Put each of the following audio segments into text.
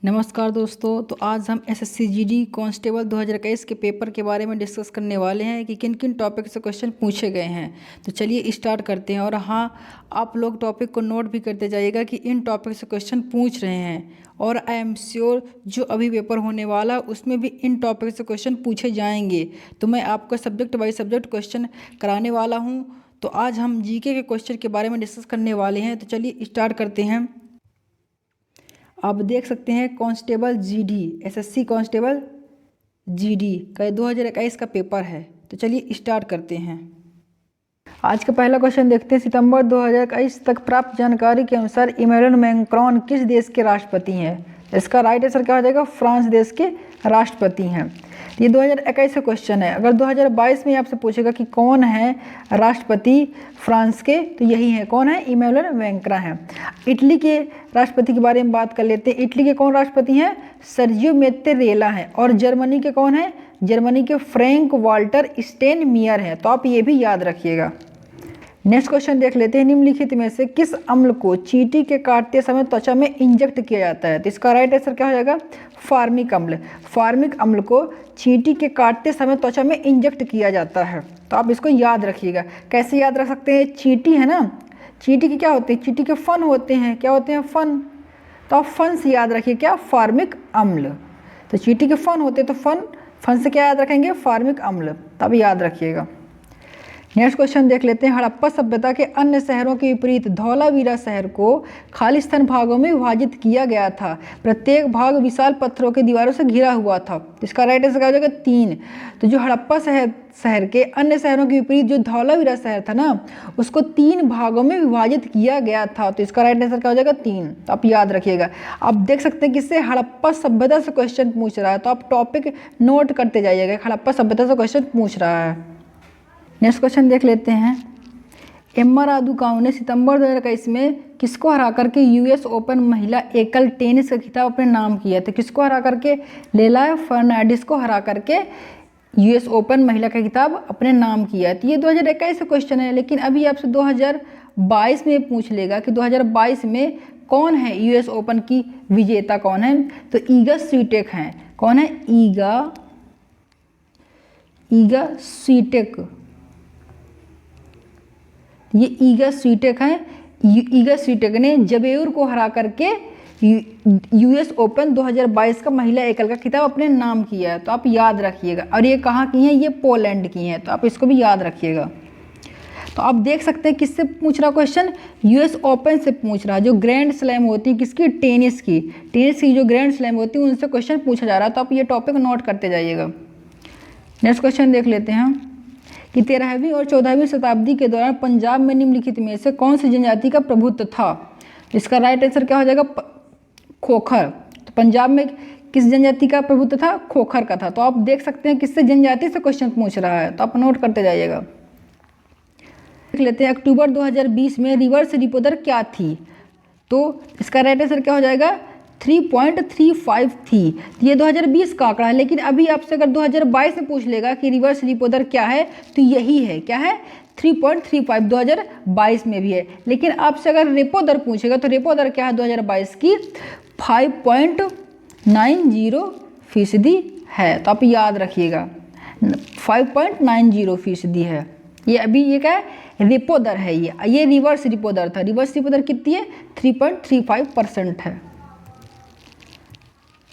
नमस्कार दोस्तों। तो आज हम एसएससी जीडी कांस्टेबल 2021 के पेपर के बारे में डिस्कस करने वाले हैं कि किन किन टॉपिक से क्वेश्चन पूछे गए हैं। तो चलिए स्टार्ट करते हैं। और हाँ, आप लोग टॉपिक को नोट भी करते जाइएगा कि इन टॉपिक से क्वेश्चन पूछ रहे हैं। और आई एम श्योर जो अभी पेपर होने वाला उसमें भी इन टॉपिक से क्वेश्चन पूछे जाएंगे। तो मैं आपको सब्जेक्ट बाई सब्जेक्ट क्वेश्चन कराने वाला हूँ। तो आज हम जीके के क्वेश्चन के बारे में डिस्कस करने वाले हैं। तो चलिए स्टार्ट करते हैं। आप देख सकते हैं constable GD, SSC constable GD का 2021 का पेपर है। तो चलिए स्टार्ट करते हैं। आज का पहला क्वेश्चन देखते हैं। सितंबर 2021 तक प्राप्त जानकारी के अनुसार इमैनुअल मैक्रोन किस देश के राष्ट्रपति हैं? इसका राइट आंसर क्या हो जाएगा? फ्रांस देश के राष्ट्रपति हैं। ये 2021 का क्वेश्चन है। अगर 2022 में आपसे पूछेगा कि कौन है राष्ट्रपति फ्रांस के, तो यही है। कौन है? इमैनुअल मैक्रोन है। इटली के राष्ट्रपति के बारे में बात कर लेते हैं। इटली के कौन राष्ट्रपति हैं? सर्जियो मैत्तेरेला हैं। और जर्मनी के कौन है? जर्मनी के फ्रैंक वाल्टर स्टेनमियर हैं। तो आप ये भी याद रखिएगा। नेक्स्ट क्वेश्चन देख लेते हैं। निम्नलिखित में से किस अम्ल को चींटी के काटते समय त्वचा में इंजेक्ट किया जाता है? तो इसका राइट आंसर क्या हो जाएगा? फार्मिक अम्ल। फार्मिक अम्ल को चींटी के काटते समय त्वचा में इंजेक्ट किया जाता है। तो आप इसको याद रखिएगा। कैसे याद रख सकते हैं? चींटी है ना, चींटी की क्या होती है? चींटी के फन होते हैं। क्या होते हैं? फन। तो आप फन से याद रखिए क्या? फार्मिक अम्ल। तो चींटी के फन होते हैं, तो फन से क्या याद रखेंगे? फार्मिक अम्ल। तब याद रखिएगा। नेक्स्ट क्वेश्चन देख लेते हैं। हड़प्पा सभ्यता के अन्य शहरों के विपरीत धौलावीरा शहर को खालिस्तान भागों में विभाजित किया गया था। प्रत्येक भाग विशाल पत्थरों की दीवारों से घिरा हुआ था। इसका राइट आंसर क्या हो जाएगा? 3। तो जो हड़प्पा शहर के अन्य शहरों के विपरीत जो धौलावीरा शहर था ना, उसको 3 भागों में विभाजित किया गया था। तो इसका राइट आंसर क्या हो जाएगा? 3। तो आप याद रखिएगा। आप देख सकते हैं कि इससे हड़प्पा सभ्यता से क्वेश्चन पूछ रहा है। तो आप टॉपिक नोट करते जाइएगा। हड़प्पा सभ्यता से क्वेश्चन पूछ रहा है। नेक्स्ट क्वेश्चन देख लेते हैं। एम्मा रादुकाउ ने सितंबर 2021 में किसको हरा करके यूएस ओपन महिला एकल टेनिस का खिताब अपने नाम किया? तो किसको हरा करके? लेला फर्नांडिस को हरा करके यूएस ओपन महिला का खिताब अपने नाम किया। तो ये 2021 का क्वेश्चन है। लेकिन अभी आपसे 2022 में पूछ लेगा कि 2022 में कौन है यूएस ओपन की विजेता? कौन है? तो ईगा स्वीटेक हैं। कौन है? ईगा स्वीटेक। ये ईगा स्वीटेक है। ईगा स्वीटेक ने जबेउर को हरा करके यूएस ओपन 2022 का महिला एकल का खिताब अपने नाम किया है। तो आप याद रखिएगा। और ये कहाँ की हैं? ये पोलैंड की हैं। तो आप इसको भी याद रखिएगा। तो आप देख सकते हैं किससे पूछ रहा क्वेश्चन? यूएस ओपन से पूछ रहा है। जो ग्रैंड स्लैम होती है किसकी? टेनिस की। टेनिस की जो ग्रैंड स्लैम होती है उनसे क्वेश्चन पूछा जा रहा है। तो आप ये टॉपिक नोट करते जाइएगा। नेक्स्ट क्वेश्चन देख लेते हैं कि 13वीं और 14वीं शताब्दी के दौरान पंजाब में निम्नलिखित में से कौन सी जनजाति का प्रभुत्व था? इसका राइट आंसर क्या हो जाएगा? खोखर। तो पंजाब में किस जनजाति का प्रभुत्व था? खोखर का था। तो आप देख सकते हैं किससे जनजाति से क्वेश्चन पूछ रहा है। तो आप नोट करते जाइएगा। देख लेते हैं। अक्टूबर 2020 में रिवर्स रिपो दर क्या थी? तो इसका राइट आंसर क्या हो जाएगा? 3.35 थी। ये 2020 का आंकड़ा है। लेकिन अभी आपसे अगर 2022 में पूछ लेगा कि रिवर्स रिपो दर क्या है, तो यही है। क्या है? 3.35 2022 में भी है। लेकिन आपसे अगर रेपो दर पूछेगा तो रेपो दर क्या है 2022 की? 5.90% है। तो आप याद रखिएगा 5.90% है। ये अभी ये क्या है? रेपो दर है। ये रिवर्स रिपो दर था। रिवर्स रिपो दर कितनी है? 3.35% है।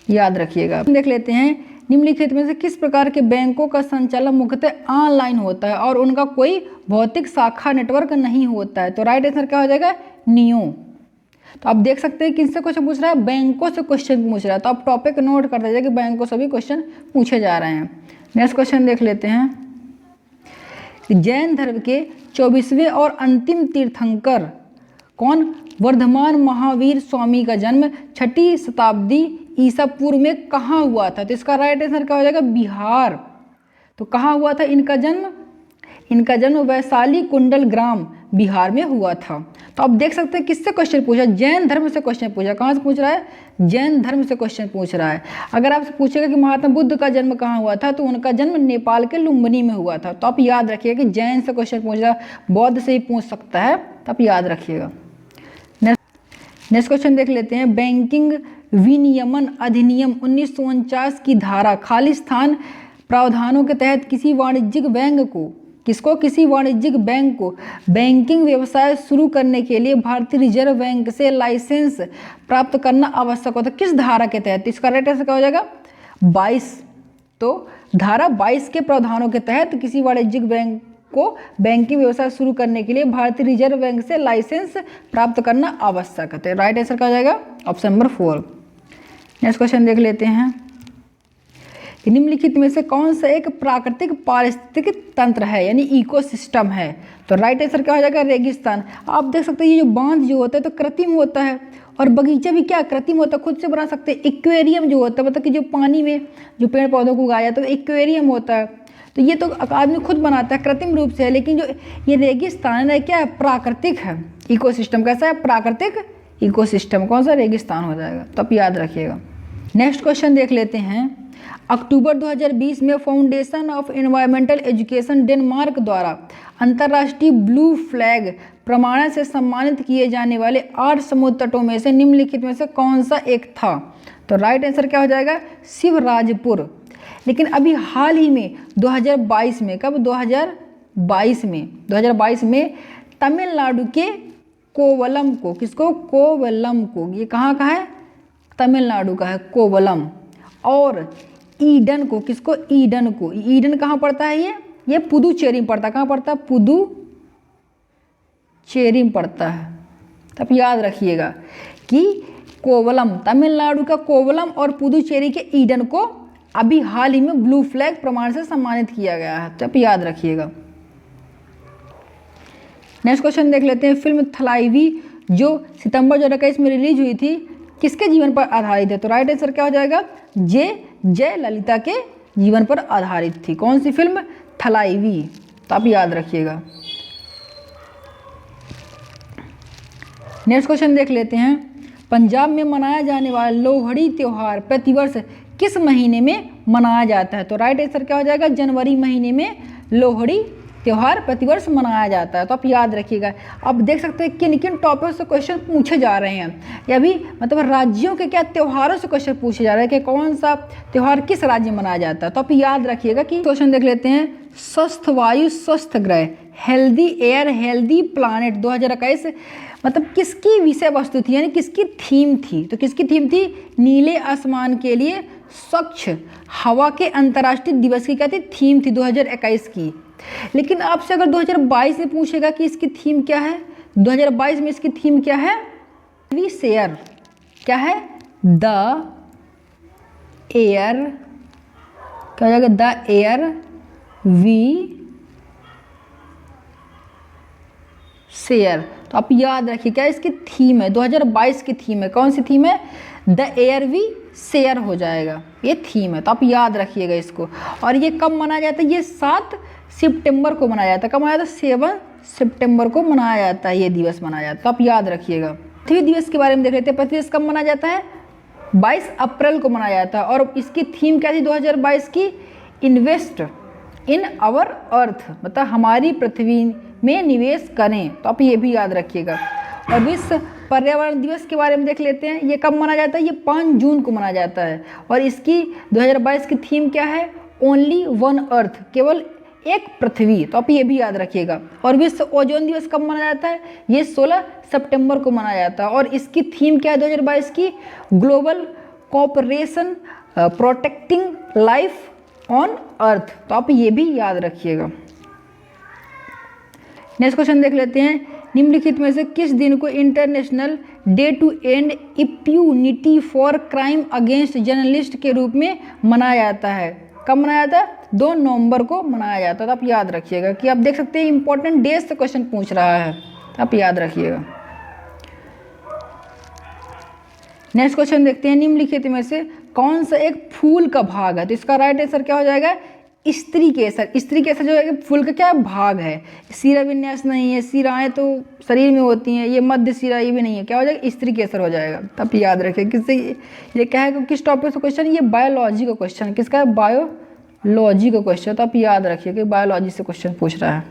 याद रखिएगा। देख लेते हैं। निम्नलिखित में से किस प्रकार के बैंकों का संचालन मुख्यतः ऑनलाइन होता है और उनका कोई भौतिक शाखा नेटवर्क नहीं होता है? तो राइट आंसर क्या हो जाएगा? नियो। तो आप देख सकते हैं किनसे क्वेश्चन पूछ रहा है? बैंकों से क्वेश्चन पूछ रहा है। तो आप टॉपिक नोट कर दीजिए कि बैंकों से भी क्वेश्चन पूछे जा रहे हैं। नेक्स्ट क्वेश्चन देख लेते हैं। जैन धर्म के 24वें और अंतिम तीर्थंकर कौन? वर्धमान महावीर स्वामी का जन्म 6ठी शताब्दी ईसा पूर्व में कहाँ हुआ था? तो इसका राइट आंसर क्या हो जाएगा? बिहार। तो कहाँ हुआ था इनका जन्म? इनका जन्म वैशाली कुंडल ग्राम बिहार में हुआ था। तो आप देख सकते हैं किससे क्वेश्चन पूछा? जैन धर्म से क्वेश्चन पूछा। कहाँ से पूछ रहा है? जैन धर्म से क्वेश्चन पूछ रहा है। अगर आपसे पूछेगा कि महात्मा बुद्ध का जन्म कहाँ हुआ था, तो उनका जन्म नेपाल के लुम्बिनी में हुआ था। तो आप याद रखिएगा कि जैन से क्वेश्चन पूछ रहा है, बौद्ध से ही पूछ सकता है। तो आप याद रखिएगा। नेक्स्ट क्वेश्चन देख लेते हैं, बैंकिंग विनियमन अधिनियम 1949 की धारा खालिस्तान प्रावधानों के तहत किसी वाणिज्यिक बैंक को बैंकिंग व्यवसाय शुरू करने के लिए भारतीय रिजर्व बैंक से लाइसेंस प्राप्त करना आवश्यक होता है। किस धारा के तहत? इसका राइट आंसर क्या हो जाएगा? 22। तो धारा 22 के प्रावधानों के तहत किसी वाणिज्यिक बैंक को बैंकिंग व्यवसाय शुरू करने के लिए भारतीय रिजर्व बैंक से लाइसेंस प्राप्त करना आवश्यक है। तो राइट आंसर क्या हो जाएगा? Option number 4। नेक्स्ट क्वेश्चन देख लेते हैं, निम्नलिखित में से कौन सा एक प्राकृतिक पारिस्थितिक तंत्र है, यानी इकोसिस्टम है? तो राइट आंसर क्या हो जाएगा? रेगिस्तान। आप देख सकते हैं ये जो बांध जो होता है तो कृत्रिम होता है, और बगीचा भी क्या कृत्रिम होता है, खुद से बना सकते हैं। एक्वेरियम जो होता है, मतलब कि जो पानी में जो पेड़ पौधों को उगाया जाता है तो एक्वेरियम होता है, तो ये तो आदमी खुद बनाता है, कृत्रिम रूप से है। लेकिन जो ये रेगिस्तान है क्या है? प्राकृतिक है। इकोसिस्टम कैसा है? प्राकृतिक इकोसिस्टम। कौन सा? रेगिस्तान हो जाएगा, तो आप याद रखिएगा। नेक्स्ट क्वेश्चन देख लेते हैं, अक्टूबर 2020 में foundation of environmental education Denmark द्वारा अंतर्राष्ट्रीय ब्लू फ्लैग प्रमाणन से सम्मानित किए जाने वाले 8 समुद्र तटों में से निम्नलिखित में से कौन सा एक था? तो राइट आंसर क्या हो जाएगा? शिवराजपुर। लेकिन अभी हाल ही में 2022 में, कब? 2022 में तमिलनाडु के कोवलम को, किसको? कोवलम को, ये कहाँ का है? तमिलनाडु का है कोवलम। और ईडन को, किसको? ईडन को। ईडन कहाँ पड़ता है? ये पुदुचेरी में पड़ता है। कहाँ पड़ता है? पुदुचेरी में पड़ता है। तब याद रखिएगा कि कोवलम, तमिलनाडु का कोवलम और पुदुचेरी के ईडन को अभी हाल ही में ब्लू फ्लैग प्रमाण से सम्मानित किया गया है, तब याद रखिएगा। नेक्स्ट क्वेश्चन देख लेते हैं, फिल्म थलाइवी जो सितंबर 2021 में रिलीज हुई थी किसके जीवन पर आधारित है? तो राइट आंसर क्या हो जाएगा? जयललिता के जीवन पर आधारित थी। कौन सी फिल्म? थलाइवी। तो आप याद रखिएगा। नेक्स्ट क्वेश्चन देख लेते हैं, पंजाब में मनाया जाने वाला लोहड़ी त्यौहार प्रतिवर्ष किस महीने में मनाया जाता है? तो राइट आंसर क्या हो जाएगा? जनवरी महीने में लोहड़ी त्यौहार प्रतिवर्ष मनाया जाता है। तो आप याद रखिएगा। अब देख सकते हैं किन किन टॉपिक से क्वेश्चन पूछे जा रहे हैं, या भी मतलब राज्यों के क्या त्योहारों से क्वेश्चन पूछे जा रहे हैं कि कौन सा त्यौहार किस राज्य में मनाया जाता है। तो आप याद रखिएगा कि क्वेश्चन देख लेते हैं, स्वस्थ वायु स्वस्थ ग्रह, हेल्दी एयर हेल्दी प्लानेट 2021 मतलब किसकी विषय वस्तु थी, यानी किसकी थीम थी? तो किसकी थीम थी? नीले आसमान के लिए स्वच्छ हवा के अंतर्राष्ट्रीय दिवस की क्या थी? थीम थी 2021 की। लेकिन आपसे अगर 2022 में पूछेगा कि इसकी थीम क्या है, 2022 में इसकी थीम क्या है? We share. क्या है? द एयर, क्या हो जाएगा? The air we share. तो आप याद रखिए क्या इसकी थीम है? 2022 की थीम है। कौन सी थीम है? द एयर वी शेयर हो जाएगा, ये थीम है। तो आप याद रखिएगा इसको। और ये कब मनाया जाता है? ये 7 सितंबर को मनाया जाता है। कब मनाया जाता है? 7 सितंबर को मनाया जाता है, ये दिवस मनाया जाता है। तो आप याद रखिएगा। पृथ्वी दिवस के बारे में देख लेते हैं। पृथ्वी दिवस कब मनाया जाता है? 22 अप्रैल को मनाया जाता है। और इसकी थीम क्या थी 2022 की? इन्वेस्ट इन आवर अर्थ, मतलब हमारी पृथ्वी में निवेश करें। तो आप ये भी याद रखिएगा। और विश्व पर्यावरण दिवस के बारे में देख लेते हैं। ये कब मनाया जाता है? ये 5 जून को मनाया जाता है। और इसकी 2022 की थीम क्या है? ओनली वन अर्थ, केवल एक पृथ्वी। तो आप ये भी याद रखिएगा। और विश्व ओजोन दिवस कब मनाया जाता है? ये 16 सितंबर को मनाया जाता है। और इसकी थीम क्या है 2022 की? Global cooperation protecting life on earth. तो आप ये भी याद रखिएगा। नेक्स्ट क्वेश्चन देख लेते हैं, निम्नलिखित में से किस दिन को international day to end impunity for crime against journalist के रूप में मनाया जाता है? कब मनाया जाता है? 2 नवंबर को मनाया जाता है। तो आप याद रखिएगा कि आप देख सकते हैं इंपॉर्टेंट डेज से क्वेश्चन पूछ रहा है, आप याद रखिएगा। नेक्स्ट क्वेश्चन देखते हैं, निम्नलिखित में से कौन सा एक फूल का भाग है? तो इसका राइट आंसर क्या हो जाएगा? स्त्री केसर। स्त्री केसर जो है फूल का क्या भाग है? शिरा विन्यास नहीं है, शिराएं तो शरीर में होती हैं, ये मध्य शिरा ये भी नहीं है। क्या हो जाएगा? स्त्री केसर हो जाएगा। तब याद रखें किससे ये क्या है, किस टॉपिक से क्वेश्चन? ये बायोलॉजी का क्वेश्चन। किसका है? बायोलॉजी का क्वेश्चन। तो आप याद रखिए कि बायोलॉजी से क्वेश्चन पूछ रहा है।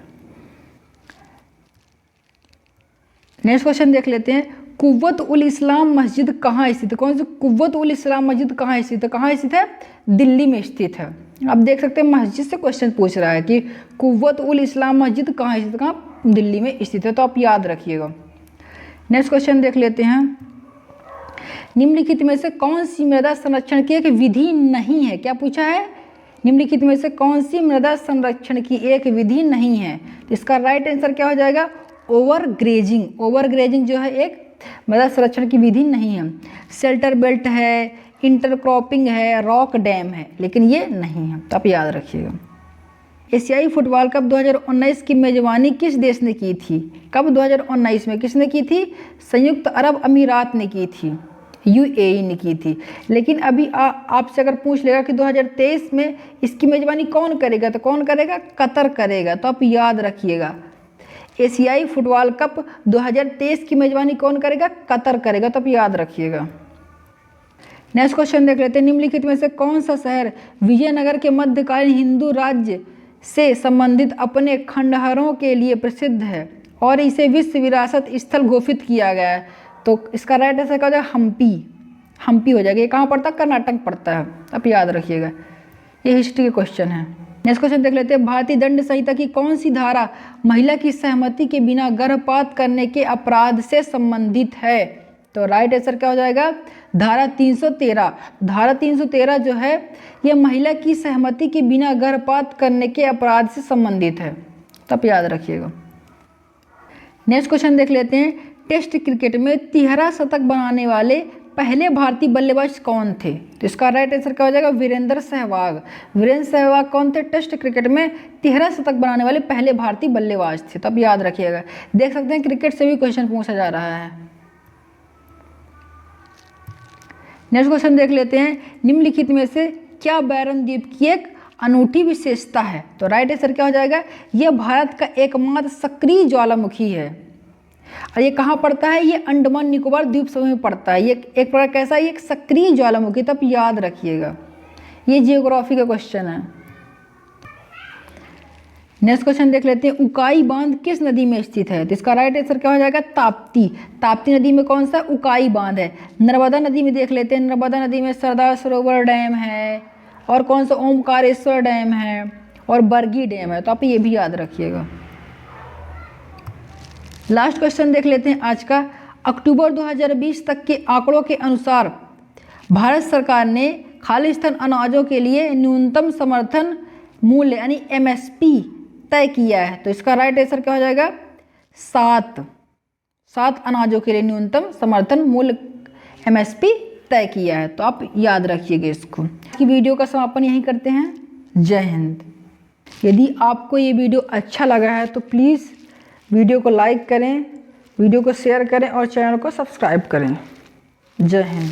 नेक्स्ट क्वेश्चन देख लेते हैं, कुव्वत उल इस्लाम मस्जिद कहाँ स्थित है? कौन सी कुव्वत उल इस्लाम मस्जिद कहाँ स्थित है? कहाँ स्थित है? दिल्ली में स्थित है। आप देख सकते हैं मस्जिद से क्वेश्चन पूछ रहा है कि कुव्वत उल इस्लाम मस्जिद कहाँ स्थित है? कहाँ? दिल्ली में स्थित है, तो आप याद रखिएगा। नेक्स्ट क्वेश्चन देख लेते हैं। निम्नलिखित में से कौन सी मृदा संरक्षण की एक विधि नहीं है? क्या पूछा है? निम्नलिखित में से कौन सी मृदा संरक्षण की एक विधि नहीं है? तो इसका राइट आंसर क्या हो जाएगा? Over grazing. ओवर ग्रेजिंग जो है एक मृदा संरक्षण की विधि नहीं है। शेल्टर बेल्ट है, इंटरक्रॉपिंग है, रॉक डैम है, लेकिन ये नहीं है, तो आप याद रखिएगा। एशियाई फुटबॉल कप 2019 की मेजबानी किस देश ने की थी? कब 2019 में किसने की थी? संयुक्त अरब अमीरात ने की थी, यूएई ने की थी। लेकिन अभी आपसे अगर पूछ लेगा कि 2023 में इसकी मेजबानी कौन करेगा, तो कौन करेगा? कतर करेगा, तो आप याद रखिएगा। एशियाई फुटबॉल कप 2023 की मेजबानी कौन करेगा? कतर करेगा, तो आप याद रखिएगा। नेक्स्ट क्वेश्चन देख लेते हैं। निम्नलिखित में से कौन सा शहर विजयनगर के मध्यकालीन हिंदू राज्य से संबंधित अपने खंडहरों के लिए प्रसिद्ध है और इसे विश्व विरासत स्थल घोषित किया गया है? तो इसका राइट आंसर क्या हो जाएगा? हम्पी। हम्पी हो जाएगा। ये कहाँ पड़ता है? कर्नाटक पड़ता है, आप याद रखिएगा। ये हिस्ट्री के क्वेश्चन है। नेक्स्ट क्वेश्चन देख लेते हैं। भारतीय दंड संहिता की कौन सी धारा महिला की सहमति के बिना गर्भपात करने के अपराध से संबंधित है? तो राइट आंसर क्या हो जाएगा? धारा 313। धारा 313 जो है ये महिला की सहमति के बिना गर्भपात करने के अपराध से संबंधित है, तो आप याद रखिएगा। नेक्स्ट क्वेश्चन देख लेते हैं। टेस्ट क्रिकेट में 13 शतक बनाने वाले पहले भारतीय बल्लेबाज कौन थे? तो इसका राइट आंसर क्या हो जाएगा? वीरेंद्र सहवाग। वीरेंद्र सहवाग कौन थे? टेस्ट क्रिकेट में 13 शतक बनाने वाले पहले भारतीय बल्लेबाज थे, तो अब याद रखिएगा। देख सकते हैं क्रिकेट से भी क्वेश्चन पूछा जा रहा है। नेक्स्ट क्वेश्चन देख लेते हैं। निम्नलिखित में से क्या बैरन द्वीप की एक अनूठी विशेषता है? तो राइट आंसर क्या हो जाएगा? यह भारत का एकमात्र सक्रिय ज्वालामुखी है और ये कहाँ पड़ता है? ये अंडमान निकोबार द्वीप समूह में पड़ता है। ये एक प्रकार कैसा है? ये एक सक्रिय ज्वालामुखी, तब याद रखिएगा। ये जियोग्राफी का क्वेश्चन है। नेक्स्ट क्वेश्चन देख लेते हैं। उकाई बांध किस नदी में स्थित है? तो इसका राइट आंसर क्या हो जाएगा? ताप्ती। ताप्ती नदी में कौन सा उकाई बांध है? नर्मदा नदी में देख लेते हैं। नर्मदा नदी में सरदार सरोवर डैम है और कौन सा ओमकारेश्वर डैम है और बरगी डैम है, तो आप ये भी याद रखिएगा। लास्ट क्वेश्चन देख लेते हैं आज का। अक्टूबर 2020 तक के आंकड़ों के अनुसार भारत सरकार ने खालिस्तान अनाजों के लिए न्यूनतम समर्थन मूल्य यानी एमएसपी तय किया है, तो इसका राइट आंसर क्या हो जाएगा? 7 अनाजों के लिए न्यूनतम समर्थन मूल्य एमएसपी तय किया है, तो आप याद रखिएगा इसको। कि वीडियो का समापन यहीं करते हैं। जय हिंद। यदि आपको ये वीडियो अच्छा लगा है तो प्लीज़ वीडियो को लाइक करें, वीडियो को शेयर करें और चैनल को सब्सक्राइब करें। जय हिंद।